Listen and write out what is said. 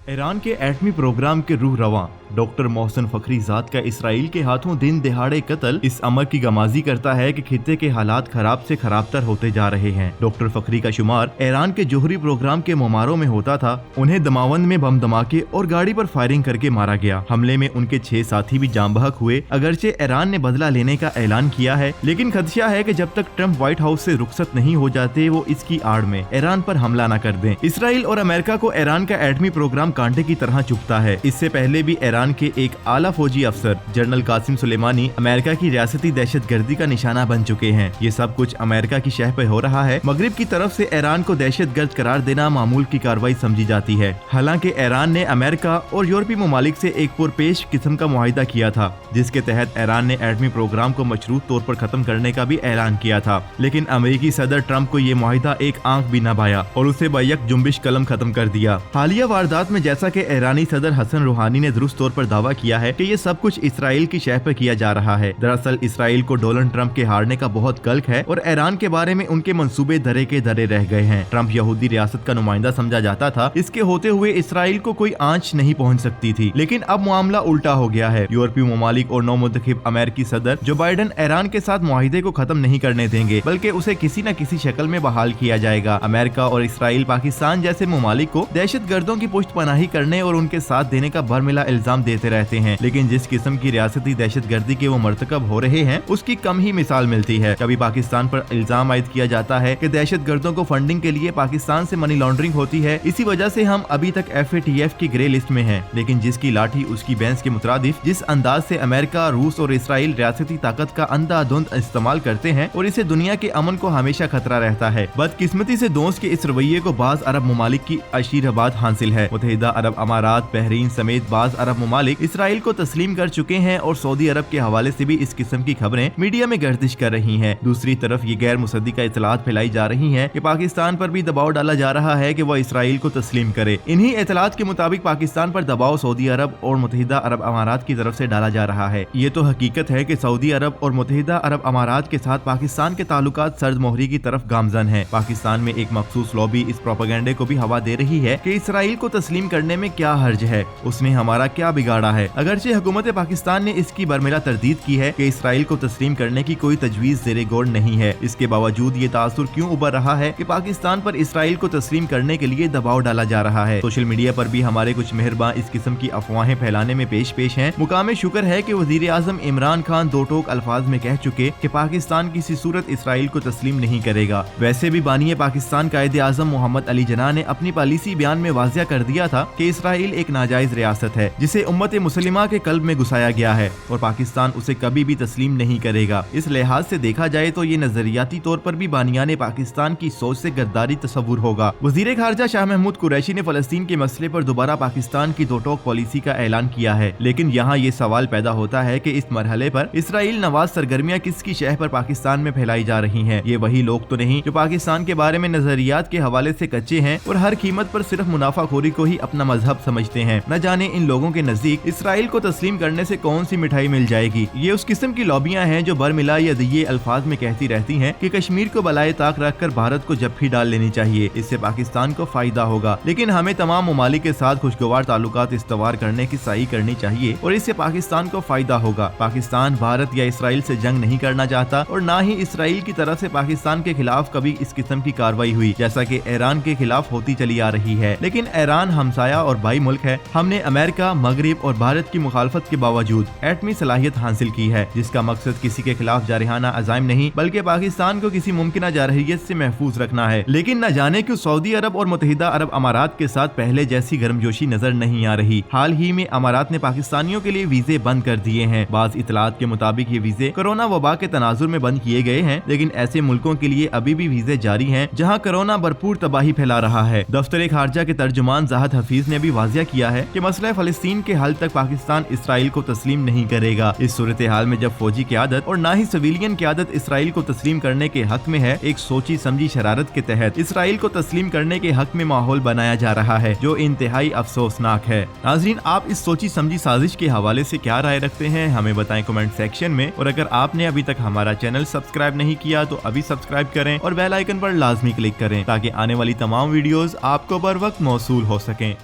Iran के एटमी programme के रूह रवां डॉक्टर मोहसिन फखरीजाद का इसराइल के हाथों दिन दहाड़े कत्ल इस अमर की गमाजी करता है कि खित्ते के हालात खराब से खराबतर होते जा रहे हैं। डॉक्टर फखरी का शुमार ईरान के जोहरी प्रोग्राम के मुमारों में होता था। उन्हें दमावंद में बम धमाके और गाड़ी पर फायरिंग करके मारा गया। हमले में उनके 6 साथी भी जाम बहक हुए। अगरचे ईरान ने बदला लेने का ऐलान किया है, लेकिन खदशा है कि जब तक ट्रंप व्हाइट हाउस से रुखसत नहीं हो जाते वो इसकी आड़ में ईरान पर हमला न कर दें। इसराइल और अमेरिका को ईरान का एटमी प्रोग्राम कांटे की तरह चुभता है। इससे पहले भी ईरान के एक आला फौजी अफसर जनरल कासिम सुलेमानी अमेरिका की रियासती दहशतगर्दी का निशाना बन चुके हैं। ये सब कुछ अमेरिका की शह पे हो रहा है। मगरिब की तरफ से ईरान को दहशतगर्द करार देना मामूल की कार्रवाई समझी जाती है। हालांकि ईरान ने अमेरिका और यूरोपीय ममालिक से एक पुरपेश किस्म का मुआहिदा किया था, जिसके तहत ईरान ने एटमी प्रोग्राम को मशरूत तौर पर खत्म करने का भी ऐलान किया था। लेकिन अमेरिकी सदर ट्रंप को ये मुआहिदा एक आंख भी न भाया और उसे बैक जुम्बिश कलम खत्म कर दिया। हालिया वारदात में जैसा कि ईरानी सदर हसन रूहानी ने दुरुस्त तौर पर दावा किया है कि ये सब कुछ इसराइल की शह पर किया जा रहा है। दरअसल इसराइल को डोनाल्ड ट्रंप के हारने का बहुत कल्क है और ईरान के बारे में उनके मंसूबे धरे के धरे रह गए हैं। ट्रंप यहूदी रियासत का नुमाइंदा समझा जाता था। इसके होते हुए इसराइल को कोई आंच नहीं पहुंच सकती थी, लेकिन अब मामला उल्टा हो गया है। यूरोपीय ममालिक और नौमुंतखब अमेरिकी सदर जो बाइडन ईरान के साथ मुआहिदे को खत्म नहीं करने देंगे, बल्कि उसे किसी न किसी शक्ल में बहाल किया जाएगा। अमेरिका और इसराइल पाकिस्तान जैसे ममालिक को दहशतगर्दों की पुष्टपनाही करने और उनके साथ देने का बरमिला इल्जाम देते रहते हैं, लेकिन जिस किस्म की रियासती दहशतगर्दी के वो मर्तकब हो रहे हैं उसकी कम ही मिसाल मिलती है। कभी पाकिस्तान पर इल्जाम आयद किया जाता है कि दहशतगर्दों को फंडिंग के लिए पाकिस्तान से मनी लॉन्ड्रिंग होती है, इसी वजह से हम अभी तक FATF की ग्रे लिस्ट में हैं। लेकिन जिसकी लाठी उसकी बैंस के मुताबिक जिस अंदाज से अमेरिका, रूस और इसराइल रियासती ताकत का अंधाधुंध इस्तेमाल करते हैं और इसे दुनिया के अमन को हमेशा खतरा रहता है। बदकिस्मती से दोस्त के इस रवैये को बाज अरब ममालिक की आशीर्वाद हासिल है। मुत्तहिदा अरब अमारात, बहरीन समेत बाज अरब ममालिक इसराइल को तस्लीम कर चुके हैं और सऊदी अरब के हवाले से भी इस किस्म की खबरें मीडिया में गर्दिश कर रही हैं। दूसरी तरफ ये गैर मुसद्दिका इतलात फैलाई जा रही हैं कि पाकिस्तान पर भी दबाव डाला जा रहा है कि वह इसराइल को तस्लीम करे। इन्हीं इतलात के मुताबिक पाकिस्तान पर दबाव सऊदी अरब और मुत्तहिदा अरब अमारात की तरफ से डाला जा रहा है। ये तो हकीकत है कि सऊदी अरब और मुत्तहिदा अरब अमारात के साथ पाकिस्तान के ताल्लुकात सर्द मोहरी की तरफ गामजन है। पाकिस्तान में एक मखसूस लॉबी इस प्रोपेगेंडे को भी हवा दे रही है कि इसराइल को तस्लीम करने में क्या हर्ज है, उसने हमारा क्या बिगाड़ा है। अगरचे हुकूमत पाकिस्तान ने इसकी बरमिला तरदीद की है कि इसराइल को तस्लीम करने की कोई तजवीज ज़ेरे गौर नहीं है। इसके बावजूद ये तासुर क्यों उभर रहा है कि पाकिस्तान पर इसराइल को तस्लीम करने के लिए दबाव डाला जा रहा है। सोशल मीडिया पर भी हमारे कुछ मेहरबान इस किस्म की अफवाहें फैलाने में पेश हैं। मुकामे शुक्र है कि वजीर आजम इमरान खान दो टोक अल्फाज में कह चुके कि पाकिस्तान किसी सूरत इसराइल को तस्लीम नहीं करेगा। वैसे भी बानिए पाकिस्तान कायदे आजम मोहम्मद अली जना ने अपनी पॉलिसी बयान में वाज़िया कर दिया था कि इसराइल एक नाजायज रियासत है जिसे उम्मत मुसलिमा के कल्ब में घुसाया गया है और पाकिस्तान उसे कभी भी तस्लीम नहीं करेगा। इस लिहाज से देखा जाए तो ये नजरियाती तौर पर भी बानियाने पाकिस्तान की सोच से गद्दारी तस्वुर होगा। वजीर खारजा शाह महमूद कुरैशी ने फलस्तीन के मसले पर दोबारा पाकिस्तान की दो टोक पॉलिसी का ऐलान किया है, लेकिन यहाँ ये सवाल पैदा होता है कि इस मरहले पर इसराइल नवाज सरगर्मियाँ किसकी शह पर पाकिस्तान में फैलाई जा रही हैं। ये वही लोग तो नहीं जो पाकिस्तान के बारे में नजरियात के हवाले से कच्चे हैं और हर कीमत पर सिर्फ मुनाफाखोरी को ही अपना मजहब समझते हैं। न जाने इन लोगों के नजदीक इसराइल को तस्लीम करने से कौन सी मिठाई मिल जाएगी। ये उस किस्म की लॉबियां हैं जो बरमिला या दिए अल्फाज में कहती रहती हैं कि कश्मीर को बलाए ताक रखकर भारत को जफ्फी डाल लेनी चाहिए, इससे पाकिस्तान को फायदा होगा। लेकिन हमें तमाम ममालिक के साथ खुशगवार ताल्लुकात इस्तवार करने की सही करनी चाहिए और इससे पाकिस्तान को फायदा होगा। पाकिस्तान भारत या इसराइल से जंग नहीं करना चाहता और न ही इसराइल की तरफ से पाकिस्तान के खिलाफ कभी इस किस्म की कार्रवाई हुई जैसा कि ईरान के खिलाफ होती चली आ रही है। लेकिन ईरान हमसाया और भाई मुल्क है। हमने अमेरिका, मगरिब और भारत की मुखालफत के बावजूद एटमी सलाहियत हासिल की है, जिसका मकसद किसी के खिलाफ जारहाना अज़ाइम नहीं बल्कि पाकिस्तान को किसी मुमकिन जारहियत से महफूज रखना है। लेकिन न जाने क्यों सऊदी अरब और मुत्तहिदा अरब अमारात के साथ पहले जैसी गर्मजोशी नजर नहीं आ रही। हाल ही में अमारात ने पाकिस्तानियों के लिए वीजे बंद कर दिए हैं। बाज़ इतलात के मुताबिक ये वीजे कोरोना वबा के तनाजुर में बंद किए गए हैं, लेकिन ऐसे मुल्कों के लिए अभी भी वीजे जारी हैं जहां कोरोना भरपूर तबाही फैला रहा है। दफ्तर खारजा के तर्जुमान ज़ाहद हफीज ने भी वाज़िया किया है कि मसला फलस्तीन के हल तक पाकिस्तान इसराइल को तस्लीम नहीं करेगा। इस सूरत हाल में जब फौजी क़यादत और ना ही सिविलियन क़यादत इसराइल को तस्लीम करने के हक में है, एक सोची समझी शरारत के तहत इसराइल को तस्लीम करने के हक में माहौल बनाया जा रहा है, जो इंतहाई अफसोसनाक है। नाज़रीन, आप इस सोची समझी साजिश के हवाले से क्या राय रखते हैं, हमें बताएं कमेंट सेक्शन में। और अगर आपने अभी तक हमारा चैनल सब्सक्राइब नहीं किया तो अभी सब्सक्राइब करें और बेल आइकन पर लाजमी क्लिक करें ताकि आने वाली तमाम वीडियोस आपको बर वक्त मौसूल हो सकें।